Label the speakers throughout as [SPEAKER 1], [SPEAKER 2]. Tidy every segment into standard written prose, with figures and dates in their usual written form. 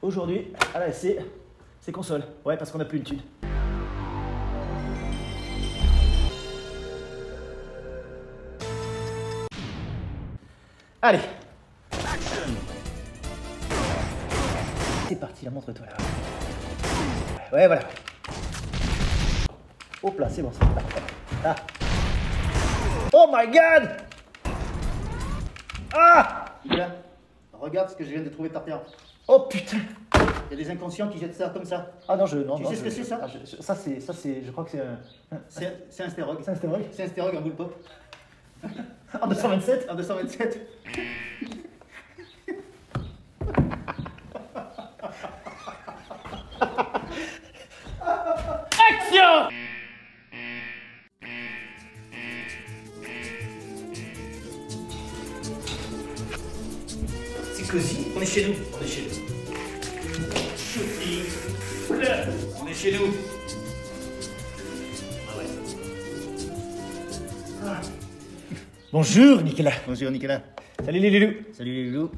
[SPEAKER 1] aujourd'hui, à la SC, c'est console. Ouais, parce qu'on n'a plus une thune. Allez. C'est parti, la montre-toi là. Ouais, voilà. Hop là, c'est bon ça. Ah. Oh my god! Ah!
[SPEAKER 2] Là, regarde ce que je viens de trouver par terre.
[SPEAKER 1] Oh putain!
[SPEAKER 2] Il y a des inconscients qui jettent ça comme ça.
[SPEAKER 1] Ah non, non.
[SPEAKER 2] Tu sais ce que c'est ça?
[SPEAKER 1] Ça c'est, je crois que c'est un...
[SPEAKER 2] C'est un stérogue.
[SPEAKER 1] C'est un stérogue?
[SPEAKER 2] C'est un stérogue en boule pop.
[SPEAKER 1] En 227?
[SPEAKER 2] En 227.
[SPEAKER 1] Action! C'est cosy. On est chez nous. On est chez nous. On est chez nous. Ah ouais. Ah. Bonjour Nicolas.
[SPEAKER 2] Bonjour Nicolas.
[SPEAKER 1] Salut les loulous.
[SPEAKER 2] Salut les loulous.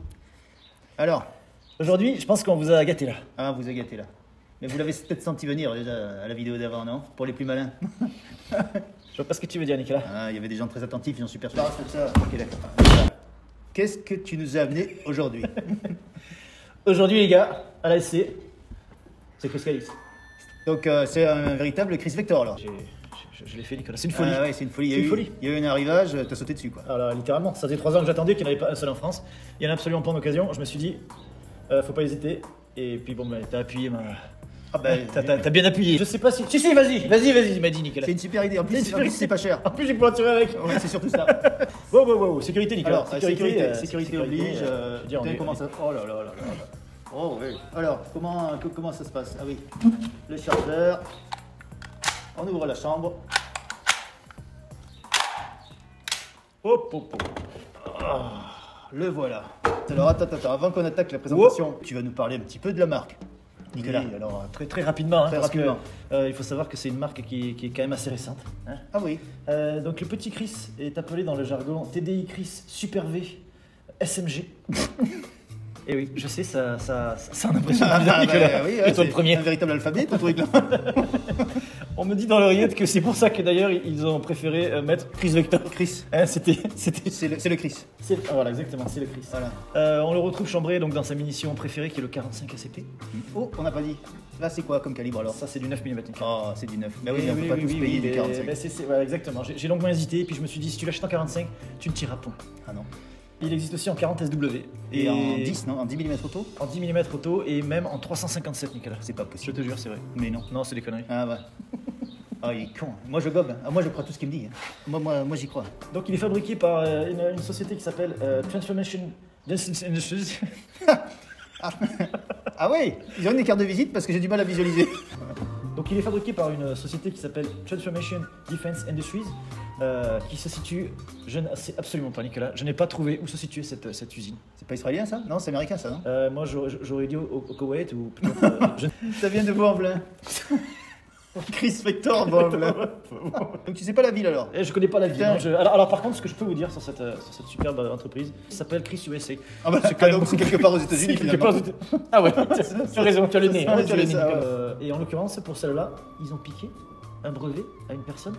[SPEAKER 2] Alors,
[SPEAKER 1] aujourd'hui, je pense qu'on vous a gâté là.
[SPEAKER 2] ah, vous a gâté là. Mais vous l'avez peut-être senti venir déjà à la vidéo d'avant, non? Pour les plus malins.
[SPEAKER 1] Je vois pas ce que tu veux dire Nicolas.
[SPEAKER 2] Ah, il y avait des gens très attentifs, ils ont super persuadé. Ça. Ok, d'accord. Qu'est-ce que tu nous as amené aujourd'hui?
[SPEAKER 1] Aujourd'hui les gars, à la SC, c'est Chris Calix.
[SPEAKER 2] Donc c'est un véritable Chris Vector alors.
[SPEAKER 1] Je l'ai fait Nicolas, c'est une folie.
[SPEAKER 2] Ah ouais, c'est une folie.
[SPEAKER 1] C'est une folie.
[SPEAKER 2] Il y a eu un arrivage, t'as sauté dessus quoi.
[SPEAKER 1] Alors littéralement, ça faisait 3 ans que j'attendais qu'il n'y en avait pas un seul en France. Il y en a absolument pas en occasion. Je me suis dit, faut pas hésiter. Et puis bon, bah, t'as appuyé ma...
[SPEAKER 2] Ah bah,
[SPEAKER 1] T'as bien appuyé. Je sais pas si... Si, vas-y, il m'a dit Nicolas.
[SPEAKER 2] c'est une super idée. En plus, c'est pas cher.
[SPEAKER 1] En plus, j'ai pouvoir tirer avec.
[SPEAKER 2] Ouais, c'est surtout ça.
[SPEAKER 1] Wow, sécurité Nicolas.
[SPEAKER 2] Alors, sécurité oblige.
[SPEAKER 1] Dire,
[SPEAKER 2] Comment ça... Oh là là là là. Oh oui. Alors, comment ça se passe? Ah oui. Le chargeur. On ouvre la chambre.
[SPEAKER 1] Hop.
[SPEAKER 2] Le voilà. Alors attends, avant qu'on attaque la présentation, tu vas nous parler un petit peu de la marque. Nicolas.
[SPEAKER 1] Oui, alors très rapidement,
[SPEAKER 2] Très
[SPEAKER 1] parce
[SPEAKER 2] rapidement.
[SPEAKER 1] que il faut savoir que c'est une marque qui est quand même assez récente. Hein.
[SPEAKER 2] Ah oui.
[SPEAKER 1] Donc le petit Chris est appelé dans le jargon TDI Chris Super V SMG. Et oui, je sais, ça en impressionne bizarre, Nicolas.
[SPEAKER 2] Oui,
[SPEAKER 1] et toi le premier.
[SPEAKER 2] Un véritable alphabet, ton truc là.
[SPEAKER 1] On me dit dans l'oreillette que c'est pour ça que d'ailleurs ils ont préféré mettre Chris Vector.
[SPEAKER 2] Chris.
[SPEAKER 1] Hein, c'était.
[SPEAKER 2] C'est le Chris.
[SPEAKER 1] Ah, voilà, exactement, c'est le Chris.
[SPEAKER 2] Voilà.
[SPEAKER 1] On le retrouve chambré donc dans sa munition préférée qui est le 45 ACP.
[SPEAKER 2] Oh, on n'a pas dit. Là, c'est quoi comme calibre alors?
[SPEAKER 1] Ça, c'est du 9 mm.
[SPEAKER 2] Oh, c'est du 9. Mais oui, on peut pas tous payer du 45.
[SPEAKER 1] Voilà, exactement. J'ai longuement hésité, et puis je me suis dit, si tu l'achètes en 45, tu ne tireras point.
[SPEAKER 2] Ah non.
[SPEAKER 1] Il existe aussi en 40 SW.
[SPEAKER 2] Et en 10, non? En 10 mm auto?
[SPEAKER 1] En 10 mm auto et même en 357, Nicolas.
[SPEAKER 2] C'est pas
[SPEAKER 1] Je
[SPEAKER 2] possible.
[SPEAKER 1] te jure, c'est vrai.
[SPEAKER 2] Mais non.
[SPEAKER 1] Non, c'est des conneries.
[SPEAKER 2] Ah ouais. Ah, il est con. Moi, je gobe. Ah, moi, je crois tout ce qu'il me dit. Moi, j'y crois.
[SPEAKER 1] Donc, il est fabriqué par une société qui s'appelle Transformation Industries.
[SPEAKER 2] Ah ouais. Ils ont une carte de visite parce que j'ai du mal à visualiser.
[SPEAKER 1] Donc, il est fabriqué par une société qui s'appelle Transformation Defense Industries, qui se situe, je ne sais absolument pas Nicolas, je n'ai pas trouvé où se situait cette usine.
[SPEAKER 2] C'est pas israélien ça? Non, c'est américain ça, non?
[SPEAKER 1] Moi j'aurais dit au Koweït ou peut-être...
[SPEAKER 2] Ça vient de Vaux-en-Velin. Chris Vector, Vaux-en-Velin. Donc tu sais pas la ville alors?
[SPEAKER 1] Je connais pas la ville. Non, alors par contre, ce que je peux vous dire sur cette superbe entreprise, ça s'appelle Chris USA.
[SPEAKER 2] Ah bah donc c'est quelque part aux États-Unis finalement.
[SPEAKER 1] Ah ouais, tu as raison, tu as le nez.
[SPEAKER 2] Ouais,
[SPEAKER 1] Tu as le nez,
[SPEAKER 2] ça,
[SPEAKER 1] Nicolas. Et en l'occurrence, pour celle-là, ils ont piqué un brevet à une personne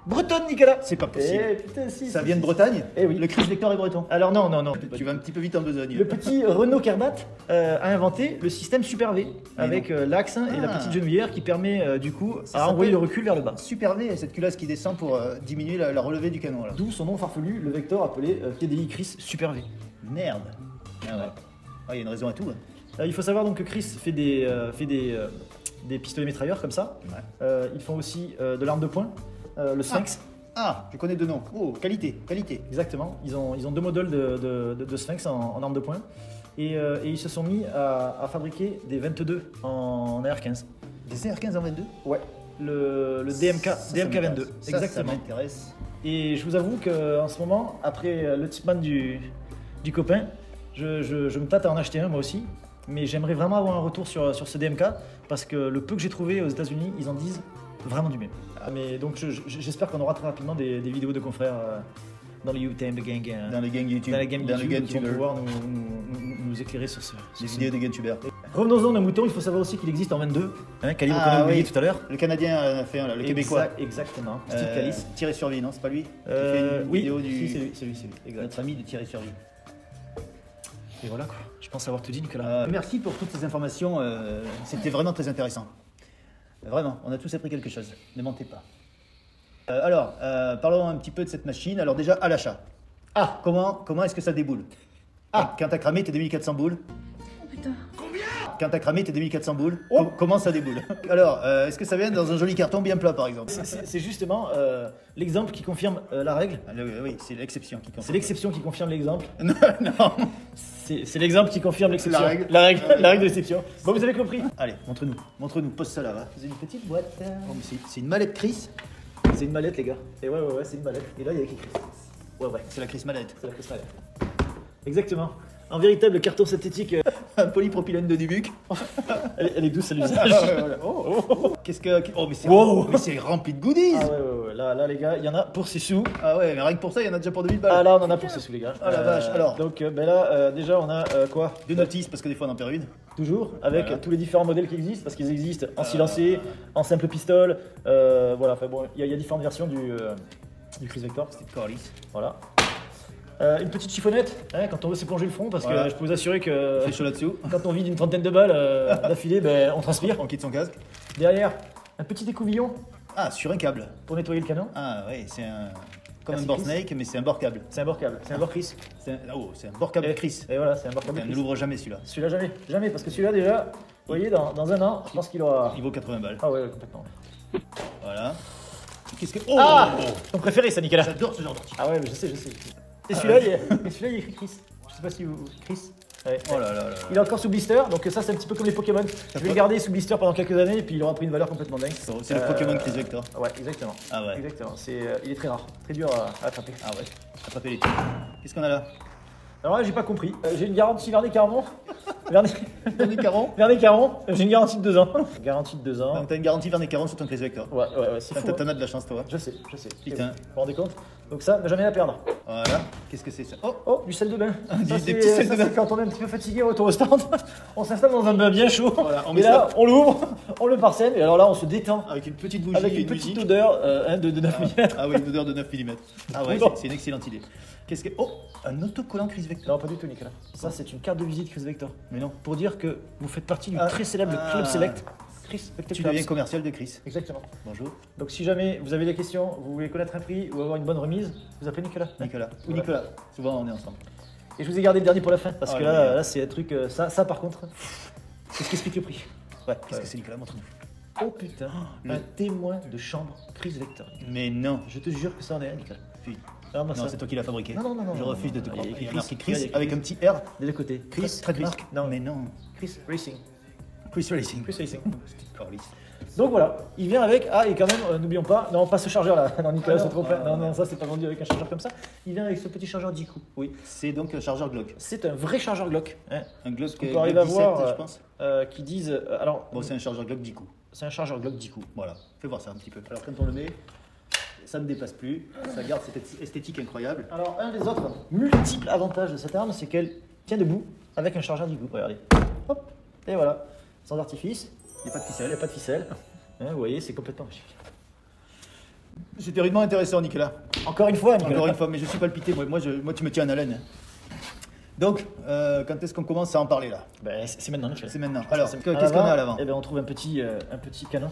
[SPEAKER 1] bretonne, Nicolas.
[SPEAKER 2] C'est pas possible.
[SPEAKER 1] Eh putain, si.
[SPEAKER 2] Ça vient de Bretagne?
[SPEAKER 1] Eh oui.
[SPEAKER 2] Le Chris Vector est breton.
[SPEAKER 1] Alors non.
[SPEAKER 2] Tu vas un petit peu vite en besogne.
[SPEAKER 1] Le petit Renaud Kerbat a inventé le système Super V avec l'axe et la petite genouillère qui permet du coup à envoyer le recul vers le bas.
[SPEAKER 2] Super V, cette culasse qui descend pour diminuer la relevée du canon là.
[SPEAKER 1] D'où son nom farfelu, le Vector appelé TDI Chris Super V.
[SPEAKER 2] Merde. Ah ouais. Ah, il y a une raison à tout.
[SPEAKER 1] Il faut savoir donc que Chris fait des pistolets métrailleurs comme ça.
[SPEAKER 2] Ouais.
[SPEAKER 1] Ils font aussi de l'arme de poing, le Sphinx.
[SPEAKER 2] Ah, je connais deux noms. Oh, qualité.
[SPEAKER 1] Exactement. Ils ont 2 modèles de Sphinx en arme de poing. Et ils se sont mis à fabriquer des 22 en AR-15.
[SPEAKER 2] Des AR-15 en 22?
[SPEAKER 1] Ouais. Le DMK 22. Exactement.
[SPEAKER 2] Ça m'intéresse.
[SPEAKER 1] Et je vous avoue qu'en ce moment, après le Tipman du copain, je me tâte à en acheter un moi aussi. Mais j'aimerais vraiment avoir un retour sur ce DMK parce que le peu que j'ai trouvé aux États-Unis, ils en disent vraiment du bien. Mais donc j'espère qu'on aura très rapidement des vidéos de confrères dans les YouTube gang,
[SPEAKER 2] dans les gangs YouTube,
[SPEAKER 1] dans les gangs
[SPEAKER 2] dans les
[SPEAKER 1] YouTube qui vont
[SPEAKER 2] GunTubers.
[SPEAKER 1] pouvoir nous éclairer sur
[SPEAKER 2] Les vidéos de GunTubers.
[SPEAKER 1] Revenons-en au mouton, il faut savoir aussi qu'il existe en 22, hein, Calibre qu'on a oublié tout à l'heure.
[SPEAKER 2] Le Canadien en a fait un, là, le Québécois.
[SPEAKER 1] Exactement, Steve Calice.
[SPEAKER 2] Tiré sur vie, non, c'est pas lui qui fait une
[SPEAKER 1] Oui,
[SPEAKER 2] vidéo du...
[SPEAKER 1] si, c'est lui, exact.
[SPEAKER 2] Notre ami de Tiré sur vie.
[SPEAKER 1] Et voilà quoi, je pense avoir tout dit Nicolas.
[SPEAKER 2] Merci pour toutes ces informations, c'était vraiment très intéressant. Vraiment, on a tous appris quelque chose, ne mentez pas. Alors, parlons un petit peu de cette machine. Alors déjà, à l'achat. Ah, comment est-ce que ça déboule? Ah, quand t'as cramé tes 2400 boules.
[SPEAKER 3] Oh putain.
[SPEAKER 2] Quand t'as cramé tes 2400 boules, comment ça déboule? Alors, est-ce que ça vient dans un joli carton bien plat, par exemple?
[SPEAKER 1] C'est justement l'exemple qui confirme la règle.
[SPEAKER 2] Oui, c'est l'exception qui confirme.
[SPEAKER 1] C'est l'exception qui confirme l'exemple.
[SPEAKER 2] Non, non.
[SPEAKER 1] C'est l'exemple qui confirme l'exception.
[SPEAKER 2] La règle.
[SPEAKER 1] La règle de l'exception. Bon, vous avez compris.
[SPEAKER 2] Allez, montre-nous, pose ça là, va. C'est une petite boîte. Oh, c'est une mallette Chris.
[SPEAKER 1] C'est une mallette, les gars. Et ouais, c'est une mallette. Et là, il y a écrit Chris. Ouais.
[SPEAKER 2] C'est la Chris mallette.
[SPEAKER 1] C'est la Chris mallette. Exactement. Un véritable carton synthétique.
[SPEAKER 2] Un polypropylène de Dubuc.
[SPEAKER 1] Elle est douce à l'usage.
[SPEAKER 2] Voilà. Qu'est-ce que... Oh, mais c'est rempli de goodies.
[SPEAKER 1] Ah ouais. Là, les gars, il y en a pour 6 sous.
[SPEAKER 2] Ah ouais, mais rien que pour ça, il y en a déjà pour 2000 balles.
[SPEAKER 1] Ah là, on en a pour 6 sous, les gars.
[SPEAKER 2] Ah la vache, alors.
[SPEAKER 1] Donc, là, déjà, on a quoi?
[SPEAKER 2] Deux notices, parce que des fois, on en perd une.
[SPEAKER 1] Toujours, avec
[SPEAKER 2] Voilà.
[SPEAKER 1] tous les différents modèles qui existent, parce qu'ils existent en silencieux, en simple pistol. Voilà, enfin bon, il y a différentes versions du Chris Vector.
[SPEAKER 2] C'était Corliss.
[SPEAKER 1] Voilà. Une petite chiffonnette, hein, quand on veut s'éponger le front, parce
[SPEAKER 2] Voilà.
[SPEAKER 1] que je peux vous assurer que
[SPEAKER 2] Fait chaud là-dessous.
[SPEAKER 1] quand on vide une trentaine de balles d'affilée, ben, on transpire.
[SPEAKER 2] On quitte son casque.
[SPEAKER 1] Derrière, un petit écouvillon
[SPEAKER 2] Ah, sur un câble.
[SPEAKER 1] pour nettoyer le canon.
[SPEAKER 2] Ah ouais, c'est un... Comme
[SPEAKER 1] Merci,
[SPEAKER 2] un bord
[SPEAKER 1] Chris.
[SPEAKER 2] snake, mais c'est un bord câble.
[SPEAKER 1] C'est un bord câble, c'est un bord Chris.
[SPEAKER 2] C'est un bord câble Chris.
[SPEAKER 1] Et voilà, c'est un bord câble
[SPEAKER 2] On ne
[SPEAKER 1] Chris.
[SPEAKER 2] l'ouvre jamais celui-là.
[SPEAKER 1] Celui-là, jamais, parce que celui-là, déjà, vous voyez, dans un an, je pense qu'il aura.
[SPEAKER 2] Il vaut 80 balles.
[SPEAKER 1] Ah ouais, complètement.
[SPEAKER 2] Voilà. Qu'est-ce que... Oh,
[SPEAKER 1] Ah, ton préféré, ça, Nicolas.
[SPEAKER 2] J'adore ce genre d'article.
[SPEAKER 1] Ah ouais, mais je sais. Et celui-là, il y a écrit Chris. Je sais pas si vous. Chris. Ouais.
[SPEAKER 2] Oh là là là.
[SPEAKER 1] Il est encore sous blister, donc ça c'est un petit peu comme les Pokémon. Je vais le garder sous blister pendant quelques années et puis il aura pris une valeur complètement dingue.
[SPEAKER 2] C'est le Pokémon Chris Vector.
[SPEAKER 1] Ouais, exactement.
[SPEAKER 2] Ah ouais.
[SPEAKER 1] Exactement. Il est très rare, très dur à attraper.
[SPEAKER 2] Ah ouais. Attraper les trucs. Qu'est-ce qu'on a là?
[SPEAKER 1] Alors là, j'ai pas compris. J'ai une garantie Vernet Caron. Vernet
[SPEAKER 2] Caron.
[SPEAKER 1] Caron, j'ai une garantie de 2 ans. Garantie de 2 ans.
[SPEAKER 2] Donc t'as une garantie Vernet Caron sur ton Chris Vector.
[SPEAKER 1] Ouais, c'est fou.
[SPEAKER 2] T'en as de la chance toi.
[SPEAKER 1] Je sais.
[SPEAKER 2] Putain.
[SPEAKER 1] Vous vous rendez compte? Donc ça, ne jamais à perdre.
[SPEAKER 2] Voilà. Qu'est-ce que c'est ça? Oh.
[SPEAKER 1] Oh, du sel de bain.
[SPEAKER 2] Des petits sels de bain.
[SPEAKER 1] C'est quand on est un petit peu fatigué au retour au stand, on s'installe dans un bain bien chaud.
[SPEAKER 2] Voilà, on
[SPEAKER 1] et
[SPEAKER 2] met
[SPEAKER 1] là,
[SPEAKER 2] ça.
[SPEAKER 1] on l'ouvre, on le parsème et alors là, on se détend.
[SPEAKER 2] Avec une petite bougie
[SPEAKER 1] Avec
[SPEAKER 2] et
[SPEAKER 1] une petite
[SPEAKER 2] musique.
[SPEAKER 1] odeur de 9 mm.
[SPEAKER 2] Ah oui, une odeur de 9 mm. Ah ouais,
[SPEAKER 1] Bon.
[SPEAKER 2] c'est une excellente idée. Qu'est-ce que... Oh, un autocollant Chris Vector.
[SPEAKER 1] Non, pas du tout, Nicolas. Ça, c'est une carte de visite Chris Vector.
[SPEAKER 2] Mais non.
[SPEAKER 1] Pour dire que vous faites partie du très célèbre Club Select. Chris Vector
[SPEAKER 2] Tu
[SPEAKER 1] Club.
[SPEAKER 2] deviens commercial de Chris.
[SPEAKER 1] Exactement.
[SPEAKER 2] Bonjour.
[SPEAKER 1] Donc, si jamais vous avez des questions, vous voulez connaître un prix ou avoir une bonne remise, vous appelez Nicolas.
[SPEAKER 2] Nicolas. Ou
[SPEAKER 1] Voilà.
[SPEAKER 2] Nicolas. Souvent on est ensemble.
[SPEAKER 1] Et je vous ai gardé le dernier pour la fin parce
[SPEAKER 2] Oh,
[SPEAKER 1] que
[SPEAKER 2] le
[SPEAKER 1] là,
[SPEAKER 2] meilleur.
[SPEAKER 1] là c'est un truc. Ça, par contre, c'est ce qui explique le prix.
[SPEAKER 2] Ouais. Qu'est-ce que c'est Nicolas? Montre-nous.
[SPEAKER 1] Oh putain, un témoin de chambre Chris Vector.
[SPEAKER 2] Mais non.
[SPEAKER 1] Je te jure que ça en est un, Nicolas.
[SPEAKER 2] Puis,
[SPEAKER 1] Regarde-moi
[SPEAKER 2] non,
[SPEAKER 1] ça.
[SPEAKER 2] c'est toi qui l'as fabriqué.
[SPEAKER 1] Non.
[SPEAKER 2] Je refuse de te
[SPEAKER 1] Il y a
[SPEAKER 2] croire.
[SPEAKER 1] écrit
[SPEAKER 2] Il y a marqué
[SPEAKER 1] Chris. Il y a
[SPEAKER 2] Chris
[SPEAKER 1] écrit
[SPEAKER 2] avec
[SPEAKER 1] Chris.
[SPEAKER 2] un petit R.
[SPEAKER 1] Des deux côtés.
[SPEAKER 2] Chris,
[SPEAKER 1] Trademark.
[SPEAKER 2] marque.
[SPEAKER 1] Non,
[SPEAKER 2] Mais non.
[SPEAKER 1] Chris Racing.
[SPEAKER 2] Chris Racing.
[SPEAKER 1] Chris Racing.
[SPEAKER 2] C'était Corliss.
[SPEAKER 1] Donc voilà, il vient avec. Ah, et quand même, n'oublions pas. Non, pas ce chargeur là. Non, Nicolas
[SPEAKER 2] Ah
[SPEAKER 1] se
[SPEAKER 2] non.
[SPEAKER 1] trompe.
[SPEAKER 2] Ah,
[SPEAKER 1] Non, ça c'est pas vendu avec un chargeur comme ça. Il vient avec ce petit chargeur 10 coups. Oui.
[SPEAKER 2] C'est donc un chargeur Glock.
[SPEAKER 1] C'est un vrai chargeur Glock. Hein,
[SPEAKER 2] Un Glock
[SPEAKER 1] qu'on peut arriver à
[SPEAKER 2] 17,
[SPEAKER 1] voir,
[SPEAKER 2] je pense.
[SPEAKER 1] qui disent. Alors,
[SPEAKER 2] Bon, c'est un chargeur Glock 10 coups.
[SPEAKER 1] c'est un chargeur Glock 10 coups.
[SPEAKER 2] Voilà. Fais voir ça un petit peu. Alors quand on le met, ça ne dépasse plus. Ça garde cette esthétique incroyable.
[SPEAKER 1] Alors, un des autres multiples avantages de cette arme, c'est qu'elle tient debout avec un chargeur 10 coups. Regardez. Hop. Et voilà. Sans artifice.
[SPEAKER 2] Il n'y a pas de
[SPEAKER 1] Il n'y
[SPEAKER 2] ficelle.
[SPEAKER 1] a pas de ficelle. Hein, vous voyez, c'est complètement magique.
[SPEAKER 2] C'était rudement intéressant, Nicolas.
[SPEAKER 1] Encore une fois, Nicolas.
[SPEAKER 2] Encore une fois, mais je suis palpité. Moi, tu me tiens en haleine. Donc, quand est-ce qu'on commence à en parler là?
[SPEAKER 1] Ben, c'est maintenant, Nicolas.
[SPEAKER 2] C'est maintenant.
[SPEAKER 1] Je pense
[SPEAKER 2] Alors,
[SPEAKER 1] que
[SPEAKER 2] qu'est-ce qu'on a à l'avant?
[SPEAKER 1] Eh ben, on trouve un petit canon.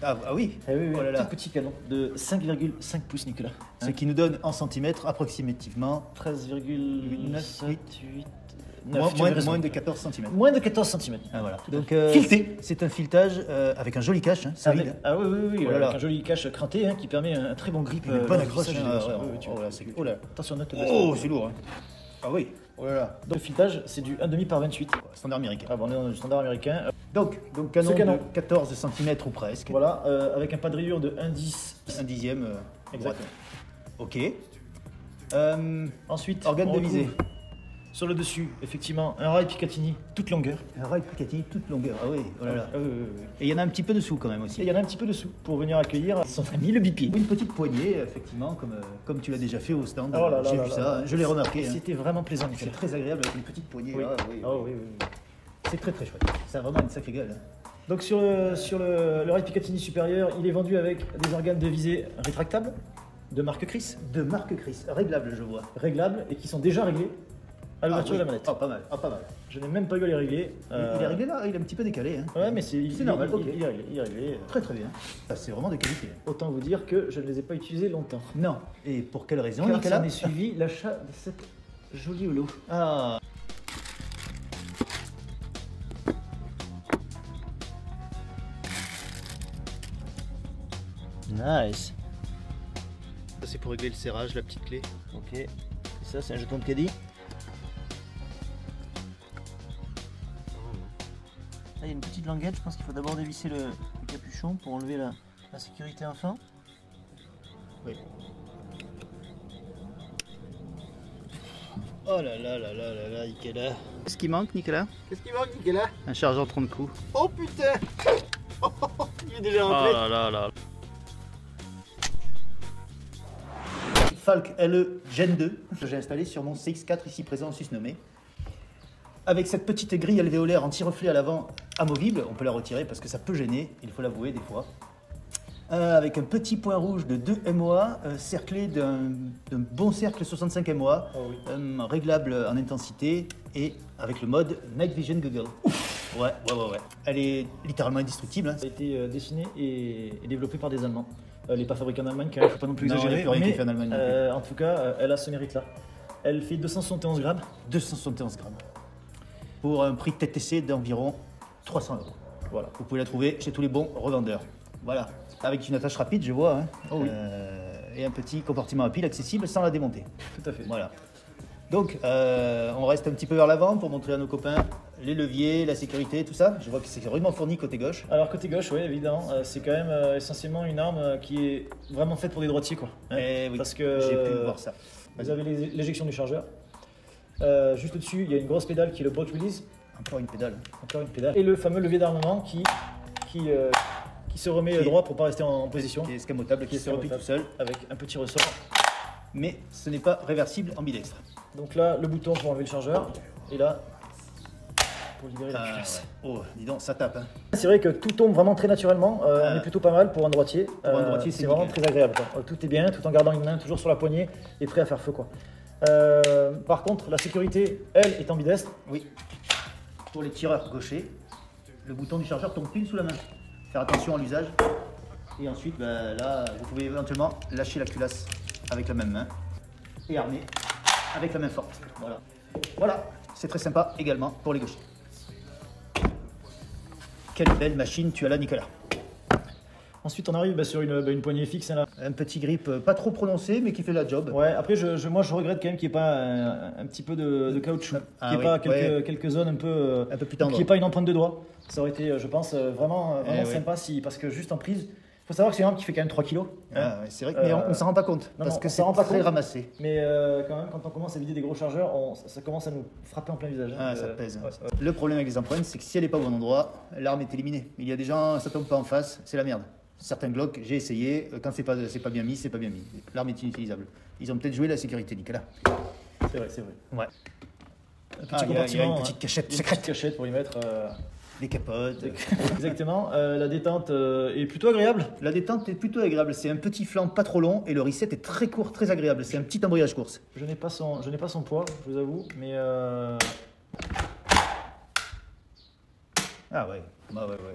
[SPEAKER 2] Ah oui.
[SPEAKER 1] Eh oui,
[SPEAKER 2] Oh là
[SPEAKER 1] un
[SPEAKER 2] là.
[SPEAKER 1] tout petit canon de 5,5 pouces, Nicolas.
[SPEAKER 2] Ce qui nous donne en centimètres approximativement
[SPEAKER 1] 13,78.
[SPEAKER 2] moins de 14 cm.
[SPEAKER 1] Moins de 14 cm.
[SPEAKER 2] Ah voilà. Donc
[SPEAKER 1] Fileté.
[SPEAKER 2] c'est un filetage avec un joli cache, hein, solide.
[SPEAKER 1] Ah oui,
[SPEAKER 2] Oh là là.
[SPEAKER 1] avec un joli cache cranté hein, qui permet un très bon grip.
[SPEAKER 2] Une bonne
[SPEAKER 1] lors du
[SPEAKER 2] accroche,
[SPEAKER 1] glissage,
[SPEAKER 2] hein,
[SPEAKER 1] oui,
[SPEAKER 2] ouais,
[SPEAKER 1] oui, tu
[SPEAKER 2] oh
[SPEAKER 1] vois.
[SPEAKER 2] là, c'est-
[SPEAKER 1] Oh là, attention, note.
[SPEAKER 2] Oh, c'est lourd. Hein. Ah oui. Oh là là.
[SPEAKER 1] Donc le filetage, c'est du 1,5 par 28.
[SPEAKER 2] Standard américain.
[SPEAKER 1] Ah bon, on est dans le standard américain.
[SPEAKER 2] Donc canon,
[SPEAKER 1] Ce canon.
[SPEAKER 2] de 14 cm ou presque.
[SPEAKER 1] Voilà, avec un pas de rayure de 1,10.
[SPEAKER 2] Un dixième.
[SPEAKER 1] Exact.
[SPEAKER 2] droite. Ok.
[SPEAKER 1] Ensuite,
[SPEAKER 2] Organe
[SPEAKER 1] on
[SPEAKER 2] de
[SPEAKER 1] retrouve
[SPEAKER 2] visée.
[SPEAKER 1] Sur le dessus, effectivement, un rail Picatinny toute longueur.
[SPEAKER 2] Un rail Picatinny toute longueur. Ah oui. Oh là là.
[SPEAKER 1] Ah oui.
[SPEAKER 2] Et il y en a un petit peu dessous quand même
[SPEAKER 1] Et
[SPEAKER 2] aussi.
[SPEAKER 1] il y en a un petit peu dessous pour venir accueillir son ami le bipi.
[SPEAKER 2] Une petite poignée, effectivement, comme tu l'as déjà fait au stand.
[SPEAKER 1] Oh là là
[SPEAKER 2] J'ai
[SPEAKER 1] là
[SPEAKER 2] vu
[SPEAKER 1] là
[SPEAKER 2] ça,
[SPEAKER 1] là.
[SPEAKER 2] hein, je l'ai remarqué. hein.
[SPEAKER 1] C'était vraiment plaisant,
[SPEAKER 2] C'est
[SPEAKER 1] Nicolas.
[SPEAKER 2] très agréable avec une petite poignée.
[SPEAKER 1] Oui.
[SPEAKER 2] Ah, oui,
[SPEAKER 1] Oh
[SPEAKER 2] oui.
[SPEAKER 1] oui.
[SPEAKER 2] C'est très chouette. Ça a vraiment une sacrée gueule.
[SPEAKER 1] Donc sur le rail Picatinny supérieur, il est vendu avec des organes de visée rétractables, de marque Chris,
[SPEAKER 2] De marque Chris, réglable je vois.
[SPEAKER 1] réglables et qui sont déjà réglés à l'ouverture
[SPEAKER 2] oui.
[SPEAKER 1] de la manette.
[SPEAKER 2] Ah pas mal, ah pas mal.
[SPEAKER 1] Je n'ai même pas eu à les régler.
[SPEAKER 2] Il est réglé là, il est un petit peu décalé. Hein.
[SPEAKER 1] Ouais, mais c'est
[SPEAKER 2] normal, ok.
[SPEAKER 1] il est réglé. Il est réglé.
[SPEAKER 2] Très bien. Ça, c'est vraiment de qualité.
[SPEAKER 1] Autant vous dire que je ne les ai pas utilisés longtemps.
[SPEAKER 2] Non. Et pour quelle raison,
[SPEAKER 1] Car
[SPEAKER 2] Nicolas?
[SPEAKER 1] ça m'est suivi l'achat de cette jolie holo.
[SPEAKER 2] Ah.
[SPEAKER 1] Nice.
[SPEAKER 2] Ça c'est pour régler le serrage, la petite clé.
[SPEAKER 1] Ok. Et ça, c'est un jeton de caddie. Là, il y a une petite languette. Je pense qu'il faut d'abord dévisser le capuchon pour enlever la sécurité enfin.
[SPEAKER 2] Oui. Oh là là là là là là, Nicolas. Qu'est-ce qui manque, Nicolas?
[SPEAKER 1] Qu'est-ce qui manque, Nicolas?
[SPEAKER 2] Un chargeur 30 coups.
[SPEAKER 1] Oh putain. Il est déjà rentré.
[SPEAKER 2] Oh là là là. Falk LE Gen 2 que j'ai installé sur mon CX4 ici présent en susnommé. Avec cette petite grille alvéolaire anti-reflet à l'avant amovible, on peut la retirer parce que ça peut gêner, il faut l'avouer des fois. Avec un petit point rouge de 2 MOA, cerclé d'un bon cercle 65 MOA, réglable en intensité et avec le mode Night Vision Google. Ouais. Elle est littéralement indestructible. Hein.
[SPEAKER 1] Ça a été dessiné et développé par des Allemands. Elle n'est pas fabriquée en Allemagne, car il ne faut pas non plus
[SPEAKER 2] Non,
[SPEAKER 1] exagérer.
[SPEAKER 2] elle est plus rien
[SPEAKER 1] Mais
[SPEAKER 2] qui fait en Allemagne non plus.
[SPEAKER 1] en tout cas, elle a ce mérite-là. Elle fait 271 grammes.
[SPEAKER 2] 271 grammes. Pour un prix TTC d'environ 300 €. Voilà. Vous pouvez la trouver chez tous les bons revendeurs. Voilà. Avec une attache rapide, je vois. Hein.
[SPEAKER 1] Oh oui.
[SPEAKER 2] Et un petit compartiment à pile accessible sans la démonter.
[SPEAKER 1] Tout à fait.
[SPEAKER 2] Voilà. Donc, on reste un petit peu vers l'avant pour montrer à nos copains les leviers, la sécurité, tout ça. Je vois que c'est rudement fourni côté gauche.
[SPEAKER 1] Alors côté gauche, oui, évidemment, c'est quand même essentiellement une arme qui est vraiment faite pour des droitiers, quoi. Hein.
[SPEAKER 2] Oui,
[SPEAKER 1] parce que
[SPEAKER 2] j'ai pu voir ça.
[SPEAKER 1] Vous avez l'éjection du chargeur. Juste au-dessus, il y a une grosse pédale qui est le bolt release.
[SPEAKER 2] Encore une pédale.
[SPEAKER 1] Encore une pédale. Et le fameux levier d'armement qui se remet droit pour pas rester en position.
[SPEAKER 2] Qui est escamotable, qui se replie tout seul.
[SPEAKER 1] Avec un petit ressort.
[SPEAKER 2] Mais ce n'est pas réversible ambidextre.
[SPEAKER 1] Donc là, le bouton pour enlever le chargeur. Et là, pour libérer la culasse.
[SPEAKER 2] Ouais. Oh, dis donc, ça tape. Hein.
[SPEAKER 1] C'est vrai que tout tombe vraiment très naturellement. On est plutôt pas mal pour un droitier.
[SPEAKER 2] Pour un droitier,
[SPEAKER 1] c'est vraiment très agréable, quoi. Tout est bien, tout en gardant une main toujours sur la poignée et prêt à faire feu, quoi. Par contre, la sécurité, elle, est ambidestre.
[SPEAKER 2] Oui. Pour les tireurs gauchers, le bouton du chargeur tombe pile sous la main. Faire attention à l'usage. Et ensuite, là, vous pouvez éventuellement lâcher la culasse avec la même main et armer avec la main forte. Voilà, c'est très sympa également pour les gauchers. Quelle belle machine tu as là, Nicolas.
[SPEAKER 1] Ensuite, on arrive sur une poignée fixe. Hein, là.
[SPEAKER 2] Un petit grip pas trop prononcé, mais qui fait la job.
[SPEAKER 1] Ouais, après, moi, je regrette quand même qu'il n'y ait pas un petit peu de caoutchouc. Qu'il n'y ait pas quelques zones un peu
[SPEAKER 2] plus tendres.
[SPEAKER 1] Qu'il n'y ait pas une empreinte de doigt. Ça aurait été, je pense, vraiment sympa parce que juste en prise. Il faut savoir que c'est une arme qui fait quand même 3 kg.
[SPEAKER 2] Hein. C'est vrai, mais on ne s'en rend pas compte. Parce que c'est très ramassé.
[SPEAKER 1] Mais quand même, quand on commence à vider des gros chargeurs, ça commence à nous frapper en plein visage.
[SPEAKER 2] Ah, ça pèse. Ouais. Le problème avec les empreintes, c'est que si elle n'est pas au bon endroit, l'arme est éliminée. Il y a des gens, ça tombe pas en face, c'est la merde. Certains Glock, j'ai essayé, quand c'est pas bien mis, c'est pas bien mis. L'arme est inutilisable. Ils ont peut-être joué la sécurité, Nicolas.
[SPEAKER 1] C'est vrai.
[SPEAKER 2] Ouais.
[SPEAKER 1] Un petit compartiment,
[SPEAKER 2] il y a une petite cachette secrète.
[SPEAKER 1] Une petite cachette pour y mettre...
[SPEAKER 2] Des capotes.
[SPEAKER 1] Exactement. La détente est plutôt agréable.
[SPEAKER 2] La détente est plutôt agréable. C'est un petit flanc pas trop long et le reset est très court, très agréable. C'est un petit embrayage course.
[SPEAKER 1] Je n'ai pas son poids, je vous avoue, mais...
[SPEAKER 2] Ah ouais.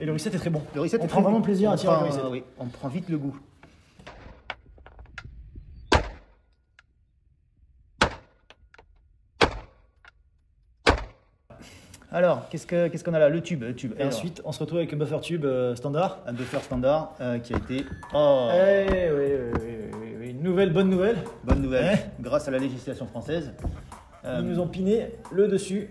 [SPEAKER 1] Et le reset est très bon.
[SPEAKER 2] Le reset
[SPEAKER 1] on prend vraiment plaisir à tirer avec le reset.
[SPEAKER 2] Oui, on prend vite le goût. Alors, qu'est-ce qu'on a là? Le tube.
[SPEAKER 1] Et ensuite, on se retrouve avec un buffer tube standard.
[SPEAKER 2] Un buffer standard qui a été...
[SPEAKER 1] Oui. Une bonne nouvelle.
[SPEAKER 2] Bonne nouvelle, grâce à la législation française.
[SPEAKER 1] Ils nous ont piné le dessus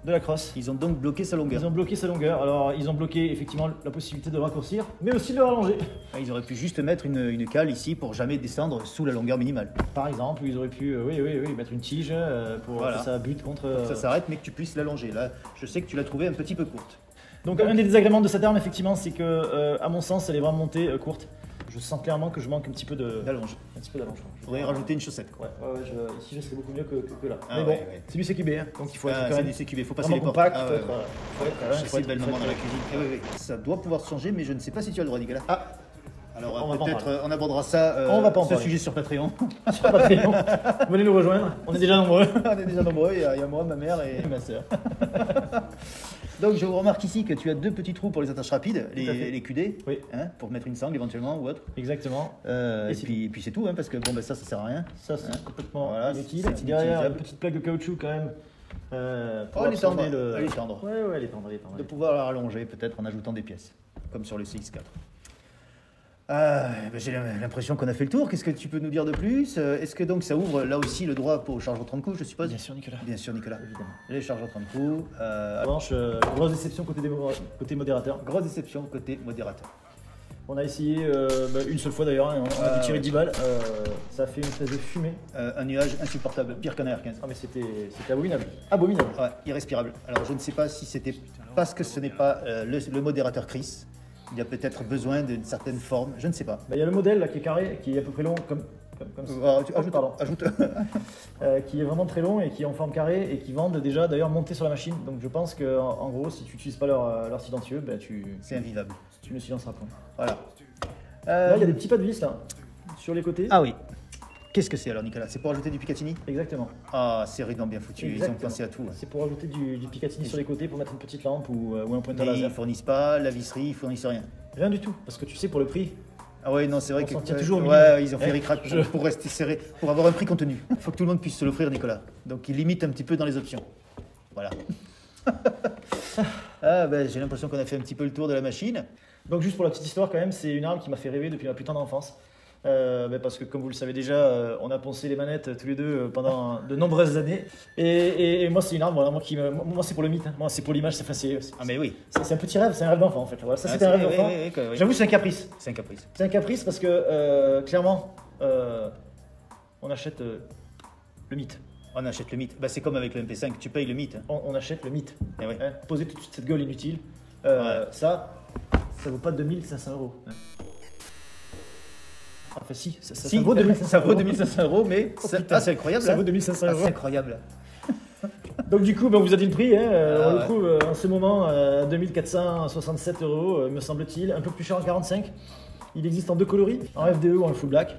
[SPEAKER 1] de la crosse.
[SPEAKER 2] Ils ont donc bloqué sa longueur.
[SPEAKER 1] Ils ont bloqué sa longueur. Alors, ils ont bloqué effectivement la possibilité de raccourcir, mais aussi de rallonger.
[SPEAKER 2] Ils auraient pu juste mettre une cale ici pour jamais descendre sous la longueur minimale.
[SPEAKER 1] Par exemple, ils auraient pu mettre une tige pour que ça bute contre...
[SPEAKER 2] Ça s'arrête, mais que tu puisses l'allonger. Là, je sais que tu l'as trouvée un petit peu courte.
[SPEAKER 1] Donc, un des désagréments de cette arme, effectivement, c'est que, à mon sens, elle est vraiment montée courte. je sens clairement que je manque un petit peu
[SPEAKER 2] d'allonge.
[SPEAKER 1] Un petit peu d'allonge.
[SPEAKER 2] Faudrait rajouter une chaussette, quoi.
[SPEAKER 1] Ouais, ici je serais beaucoup mieux que là.
[SPEAKER 2] Ah,
[SPEAKER 1] Mais bon,
[SPEAKER 2] ouais.
[SPEAKER 1] c'est du CQB, hein, donc il faut être quand
[SPEAKER 2] c'est
[SPEAKER 1] même
[SPEAKER 2] du CQB, faut passer
[SPEAKER 1] vraiment
[SPEAKER 2] les portes.
[SPEAKER 1] compact,
[SPEAKER 2] Ah,
[SPEAKER 1] faut
[SPEAKER 2] ouais.
[SPEAKER 1] être,
[SPEAKER 2] Je sais belle maman dans la cuisine. Eh oui. Ça doit pouvoir se changer, mais je ne sais pas si tu as le droit, Nicolas.
[SPEAKER 1] Ah,
[SPEAKER 2] alors
[SPEAKER 1] on va pas en
[SPEAKER 2] peut-être on abordera ça,
[SPEAKER 1] On va pas en
[SPEAKER 2] ce
[SPEAKER 1] parler.
[SPEAKER 2] sujet sur Patreon.
[SPEAKER 1] sur Patreon. Venez nous rejoindre, on est déjà nombreux.
[SPEAKER 2] On est déjà nombreux, il y a moi, ma mère et ma soeur. Donc je remarque ici que tu as 2 petits trous pour les attaches rapides, les QD,
[SPEAKER 1] Oui.
[SPEAKER 2] hein, pour mettre une sangle éventuellement ou autre.
[SPEAKER 1] Exactement.
[SPEAKER 2] Et puis c'est tout, hein, parce que bon, ça sert à rien.
[SPEAKER 1] Ça c'est complètement
[SPEAKER 2] Voilà,
[SPEAKER 1] inutile.
[SPEAKER 2] c'est
[SPEAKER 1] Derrière,
[SPEAKER 2] inutilisable.
[SPEAKER 1] une petite plaque de caoutchouc quand même. Pour
[SPEAKER 2] Elle est tendre.
[SPEAKER 1] absorber le...
[SPEAKER 2] Elle est tendre.
[SPEAKER 1] Ouais, elle est tendre.
[SPEAKER 2] De pouvoir la rallonger peut-être en ajoutant des pièces, comme sur le CX4. J'ai l'impression qu'on a fait le tour. Qu'est-ce que tu peux nous dire de plus? Est-ce que donc ça ouvre là aussi le droit pour chargeur 30 coups, je suppose?
[SPEAKER 1] Bien sûr, Nicolas.
[SPEAKER 2] Bien sûr, Nicolas.
[SPEAKER 1] Évidemment.
[SPEAKER 2] Les chargeurs 30 coups.
[SPEAKER 1] En revanche, grosse déception côté modérateur.
[SPEAKER 2] Grosse déception côté modérateur.
[SPEAKER 1] On a essayé une seule fois d'ailleurs, hein, on a dû tirer 10 balles. Ça a fait une espèce de fumée.
[SPEAKER 2] Un nuage insupportable, pire qu'un AR15.
[SPEAKER 1] Ah mais c'était abominable. Abominable.
[SPEAKER 2] Ouais, irrespirable. Alors je ne sais pas si c'était parce que ce n'est pas le modérateur Chris. Il y a peut-être besoin d'une certaine forme, je ne sais pas.
[SPEAKER 1] Il y a le modèle là, qui est carré, qui est à peu près long comme ça.
[SPEAKER 2] Ajoute.
[SPEAKER 1] Qui est vraiment très long et qui est en forme carrée et qui vendent déjà d'ailleurs monté sur la machine. Donc je pense que en gros si tu n'utilises pas leur silencieux,
[SPEAKER 2] c'est invivable.
[SPEAKER 1] Tu ne silenceras point.
[SPEAKER 2] Voilà.
[SPEAKER 1] Là il y a des petits pas de vis là, sur les côtés.
[SPEAKER 2] Ah oui. Qu'est-ce que c'est alors, Nicolas? C'est pour ajouter du Picatinny?
[SPEAKER 1] Exactement.
[SPEAKER 2] Ah, c'est ridant bien foutu.
[SPEAKER 1] Exactement.
[SPEAKER 2] Ils ont pensé à tout. Ouais.
[SPEAKER 1] C'est pour ajouter du Picatinny sur les côtés pour mettre une petite lampe ou un pointeur
[SPEAKER 2] Mais
[SPEAKER 1] laser.
[SPEAKER 2] ils fournissent pas la visserie, ils fournissent rien.
[SPEAKER 1] Rien du tout, parce que tu sais pour le prix.
[SPEAKER 2] Ah ouais, non, c'est vrai
[SPEAKER 1] On
[SPEAKER 2] que
[SPEAKER 1] s'en tient toujours au
[SPEAKER 2] ouais,
[SPEAKER 1] milieu.
[SPEAKER 2] ils ont fait ric-rac pour rester serré, pour avoir un prix contenu. Il faut que tout le monde puisse se l'offrir, Nicolas. Donc ils limitent un petit peu dans les options. Voilà. J'ai l'impression qu'on a fait un petit peu le tour de la machine.
[SPEAKER 1] Donc juste pour la petite histoire quand même, c'est une arme qui m'a fait rêver depuis ma plus tendre enfance. Parce que comme vous le savez déjà, on a poncé les manettes tous les deux pendant de nombreuses années. Et moi c'est une arme vraiment moi c'est pour le mythe, hein. Moi c'est pour l'image,
[SPEAKER 2] Ah mais oui.
[SPEAKER 1] C'est un petit rêve, c'est un rêve d'enfant en fait. Voilà, ça c'était un rêve d'enfant.
[SPEAKER 2] Oui.
[SPEAKER 1] J'avoue c'est un caprice.
[SPEAKER 2] C'est un caprice.
[SPEAKER 1] C'est un caprice parce que clairement on achète le mythe.
[SPEAKER 2] On achète le mythe. C'est comme avec le MP5, tu payes le mythe.
[SPEAKER 1] On achète le mythe.
[SPEAKER 2] Eh oui.
[SPEAKER 1] Hein, poser tout de suite cette gueule inutile. Ça vaut pas 2500 €. Hein. Enfin si, ça vaut 2500 €.
[SPEAKER 2] Mais c'est incroyable.
[SPEAKER 1] Ça vaut 2500 €.
[SPEAKER 2] C'est incroyable.
[SPEAKER 1] Donc du coup, on vous a dit le prix. Hein, on le
[SPEAKER 2] ouais.
[SPEAKER 1] trouve en ce moment à 2467 €, me semble-t-il. Un peu plus cher en 45. Il existe en 2 coloris, en FDE ou en full black.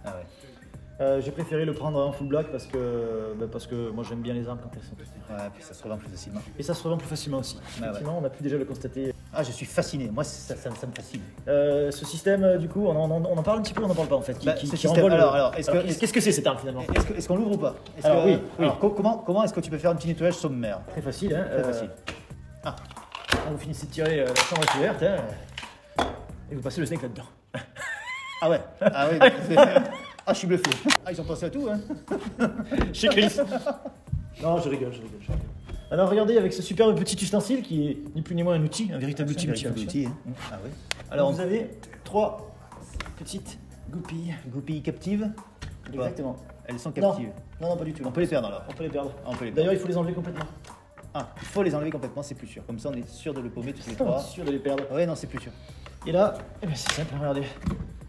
[SPEAKER 2] Ah ouais.
[SPEAKER 1] J'ai préféré le prendre en full black parce que moi j'aime bien les armes quand elles sont toutes.
[SPEAKER 2] Ouais, puis ça se revend plus facilement.
[SPEAKER 1] Et ça se revend plus facilement aussi.
[SPEAKER 2] Ouais.
[SPEAKER 1] Effectivement, on a pu déjà le constater.
[SPEAKER 2] Ah, je suis fasciné. Moi, ça me fascine.
[SPEAKER 1] Ce système, du coup, on en parle un petit peu, on n'en parle pas en fait.
[SPEAKER 2] Ce système,
[SPEAKER 1] renvoie le-
[SPEAKER 2] alors,
[SPEAKER 1] qu'est-ce que c'est cette arme finalement?
[SPEAKER 2] Est-ce qu'on l'ouvre ou pas?
[SPEAKER 1] Alors, oui.
[SPEAKER 2] Alors, comment est-ce que tu peux faire un petit nettoyage sommaire?
[SPEAKER 1] Très facile, hein.
[SPEAKER 2] Très facile.
[SPEAKER 1] Quand vous finissez de tirer la chambre est ouverte, hein, et vous passez le snake là-dedans.
[SPEAKER 2] Ah ouais. Ah oui. Ah, je suis bluffé. Ah, ils ont pensé à tout, hein.
[SPEAKER 1] Chez Chris. Non, je rigole. Alors regardez avec ce superbe petit ustensile qui est ni plus ni moins un outil, un véritable outil.
[SPEAKER 2] Hein. Ah oui.
[SPEAKER 1] Alors vous avez 3 petites goupilles.
[SPEAKER 2] Goupilles captives.
[SPEAKER 1] Exactement.
[SPEAKER 2] Elles sont captives.
[SPEAKER 1] Non, pas du tout.
[SPEAKER 2] On peut les perdre alors.
[SPEAKER 1] On peut les perdre.
[SPEAKER 2] On peut les perdre.
[SPEAKER 1] D'ailleurs, il faut les enlever complètement.
[SPEAKER 2] Ah, il faut les enlever complètement, c'est plus sûr. Comme ça, on est sûr de le paumer tous les
[SPEAKER 1] On
[SPEAKER 2] trois.
[SPEAKER 1] est sûr de les perdre.
[SPEAKER 2] Ouais, non, c'est plus sûr.
[SPEAKER 1] Et là, c'est simple, regardez.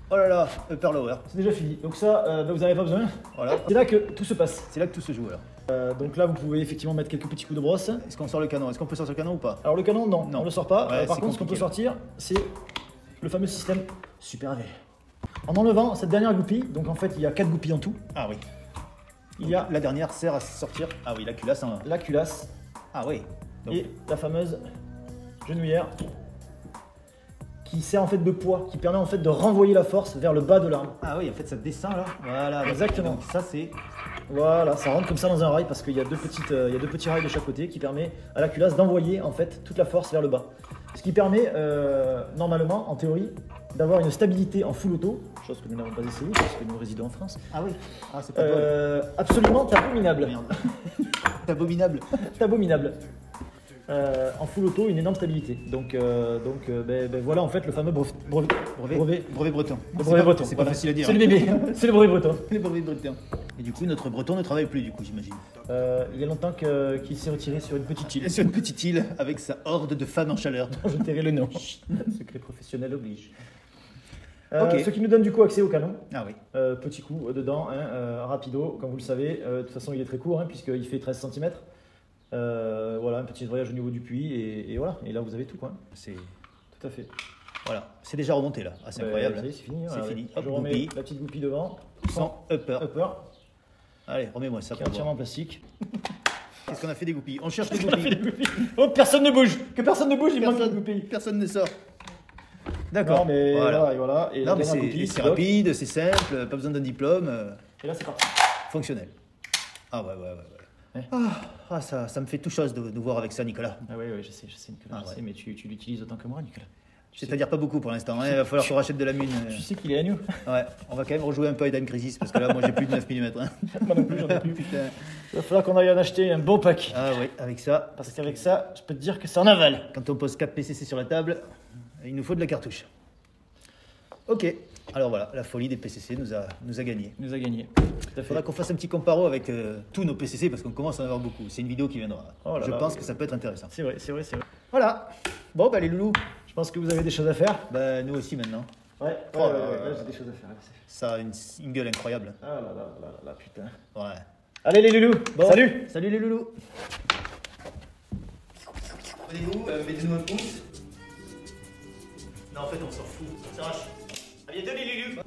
[SPEAKER 2] Oh là là, upper lower.
[SPEAKER 1] C'est déjà fini. Donc ça, vous n'en avez pas besoin.
[SPEAKER 2] Voilà.
[SPEAKER 1] C'est là que tout se passe.
[SPEAKER 2] C'est là que tout se joue alors.
[SPEAKER 1] Donc là, vous pouvez effectivement mettre quelques petits coups de brosse.
[SPEAKER 2] Est-ce qu'on sort le canon? Est-ce qu'on peut sortir le canon ou pas?
[SPEAKER 1] Alors le canon, non,
[SPEAKER 2] Non.
[SPEAKER 1] on le sort pas.
[SPEAKER 2] Ouais,
[SPEAKER 1] Par
[SPEAKER 2] c'est
[SPEAKER 1] contre, ce qu'on peut
[SPEAKER 2] compliqué,
[SPEAKER 1] sortir, c'est le fameux système Super AV. En enlevant cette dernière goupille, donc en fait, il y a 4 goupilles en tout.
[SPEAKER 2] Ah oui.
[SPEAKER 1] Il y a
[SPEAKER 2] La dernière sert à sortir. Ah oui, la culasse. Hein.
[SPEAKER 1] la culasse
[SPEAKER 2] Ah oui. Donc,
[SPEAKER 1] et la fameuse genouillère qui sert en fait de poids, qui permet en fait de renvoyer la force vers le bas de l'arme.
[SPEAKER 2] ah oui, en fait, ça descend là. Voilà.
[SPEAKER 1] Exactement.
[SPEAKER 2] Donc, ça, c'est.
[SPEAKER 1] Voilà, ça rentre comme ça dans un rail parce qu'il y a deux petits rails de chaque côté qui permet à la culasse d'envoyer en fait toute la force vers le bas. Ce qui permet normalement, en théorie, d'avoir une stabilité en full auto, chose que nous n'avons pas essayé parce que nous résidons en France.
[SPEAKER 2] Ah oui. Ah, c'est pas bon.
[SPEAKER 1] Absolument abominable.
[SPEAKER 2] Merde. C'est abominable.
[SPEAKER 1] Abominable. En full auto, une énorme stabilité. Donc voilà en fait le fameux brevet
[SPEAKER 2] breton.
[SPEAKER 1] Le brevet breton.
[SPEAKER 2] C'est
[SPEAKER 1] voilà.
[SPEAKER 2] pas facile à dire.
[SPEAKER 1] C'est le bébé, c'est le brevet breton.
[SPEAKER 2] Le brevet breton. Et du coup, notre breton ne travaille plus, du coup, j'imagine.
[SPEAKER 1] Il y a longtemps qu'il s'est retiré sur une petite île.
[SPEAKER 2] Et sur une petite île avec sa horde de femmes en chaleur.
[SPEAKER 1] Je tairai le nom. Secret professionnel oblige.
[SPEAKER 2] Ok.
[SPEAKER 1] Ce qui nous donne du coup accès au canon.
[SPEAKER 2] Ah oui.
[SPEAKER 1] Petit coup dedans, hein, rapido, comme vous le savez. De toute façon, il est très court, hein, puisqu'il fait 13 cm. Voilà, un petit voyage au niveau du puits, et voilà. Et là, vous avez tout, quoi.
[SPEAKER 2] C'est
[SPEAKER 1] Tout à fait.
[SPEAKER 2] voilà. C'est déjà remonté là. Ah, c'est incroyable.
[SPEAKER 1] Ça y est, c'est fini.
[SPEAKER 2] C'est
[SPEAKER 1] Allez,
[SPEAKER 2] fini.
[SPEAKER 1] Je
[SPEAKER 2] Hop,
[SPEAKER 1] remets
[SPEAKER 2] goupille.
[SPEAKER 1] la petite goupille devant.
[SPEAKER 2] Sans upper.
[SPEAKER 1] Upper,
[SPEAKER 2] Allez, remets-moi ça
[SPEAKER 1] qui est
[SPEAKER 2] pour
[SPEAKER 1] entièrement en
[SPEAKER 2] voir.
[SPEAKER 1] plastique.
[SPEAKER 2] Qu'est-ce qu'on a fait des goupilles? On cherche des
[SPEAKER 1] On a fait des
[SPEAKER 2] goupilles.
[SPEAKER 1] goupilles. Oh, personne ne bouge. Que personne ne bouge, il manque une
[SPEAKER 2] Personne,
[SPEAKER 1] goupille.
[SPEAKER 2] personne ne sort.
[SPEAKER 1] Non,
[SPEAKER 2] D'accord.
[SPEAKER 1] mais
[SPEAKER 2] Voilà.
[SPEAKER 1] voilà. Et
[SPEAKER 2] Non,
[SPEAKER 1] la
[SPEAKER 2] mais
[SPEAKER 1] dernière goupille,
[SPEAKER 2] c'est
[SPEAKER 1] bloc.
[SPEAKER 2] rapide, c'est simple, pas besoin d'un diplôme,
[SPEAKER 1] Et là, c'est parti.
[SPEAKER 2] fonctionnel. Ah ouais.
[SPEAKER 1] Ouais.
[SPEAKER 2] Ah, ça me fait tout chose de nous voir avec ça, Nicolas.
[SPEAKER 1] Ah oui, je sais, Nicolas,
[SPEAKER 2] Ah
[SPEAKER 1] je
[SPEAKER 2] ouais.
[SPEAKER 1] sais, mais tu l'utilises autant que moi, Nicolas.
[SPEAKER 2] C'est-à-dire pas beaucoup pour l'instant, hein. Il va falloir qu'on rachète de la mine.
[SPEAKER 1] Tu sais qu'il est à nous.
[SPEAKER 2] Ouais, on va quand même rejouer un peu à Time Crisis parce que là, moi j'ai plus de 9 mm. Hein.
[SPEAKER 1] Moi non plus, j'en ai plus.
[SPEAKER 2] Putain.
[SPEAKER 1] Il va falloir qu'on aille en acheter un beau pack.
[SPEAKER 2] Ah oui, avec ça,
[SPEAKER 1] Parce qu'avec ça, je peux te dire que c'est en aval.
[SPEAKER 2] quand on pose 4 PCC sur la table, il nous faut de la cartouche. Ok, alors voilà, la folie des PCC nous a gagné.
[SPEAKER 1] Il nous a gagné.
[SPEAKER 2] Il
[SPEAKER 1] Tout à fait.
[SPEAKER 2] faudra qu'on fasse un petit comparo avec tous nos PCC parce qu'on commence à en avoir beaucoup. C'est une vidéo qui viendra.
[SPEAKER 1] Oh là
[SPEAKER 2] Je
[SPEAKER 1] là,
[SPEAKER 2] pense
[SPEAKER 1] oui.
[SPEAKER 2] que ça peut être intéressant.
[SPEAKER 1] C'est vrai.
[SPEAKER 2] Voilà. Bon, bah les loulous,
[SPEAKER 1] Je pense que vous avez des choses à faire.
[SPEAKER 2] bah nous aussi maintenant.
[SPEAKER 1] Ouais,
[SPEAKER 2] Oh là là.
[SPEAKER 1] là, j'ai des choses à faire.
[SPEAKER 2] Ça a une gueule incroyable.
[SPEAKER 1] Ah là, putain.
[SPEAKER 2] Ouais.
[SPEAKER 1] Allez les loulous,
[SPEAKER 2] Bon,
[SPEAKER 1] salut.
[SPEAKER 2] Salut les loulous. Abonnez-vous, mettez-nous un pouce. Non, en fait, on s'en fout. On s'arrache. À bientôt les loulous.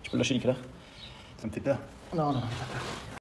[SPEAKER 1] Tu peux le lâcher, Nicolas.
[SPEAKER 2] Ça me fait peur.
[SPEAKER 1] Non.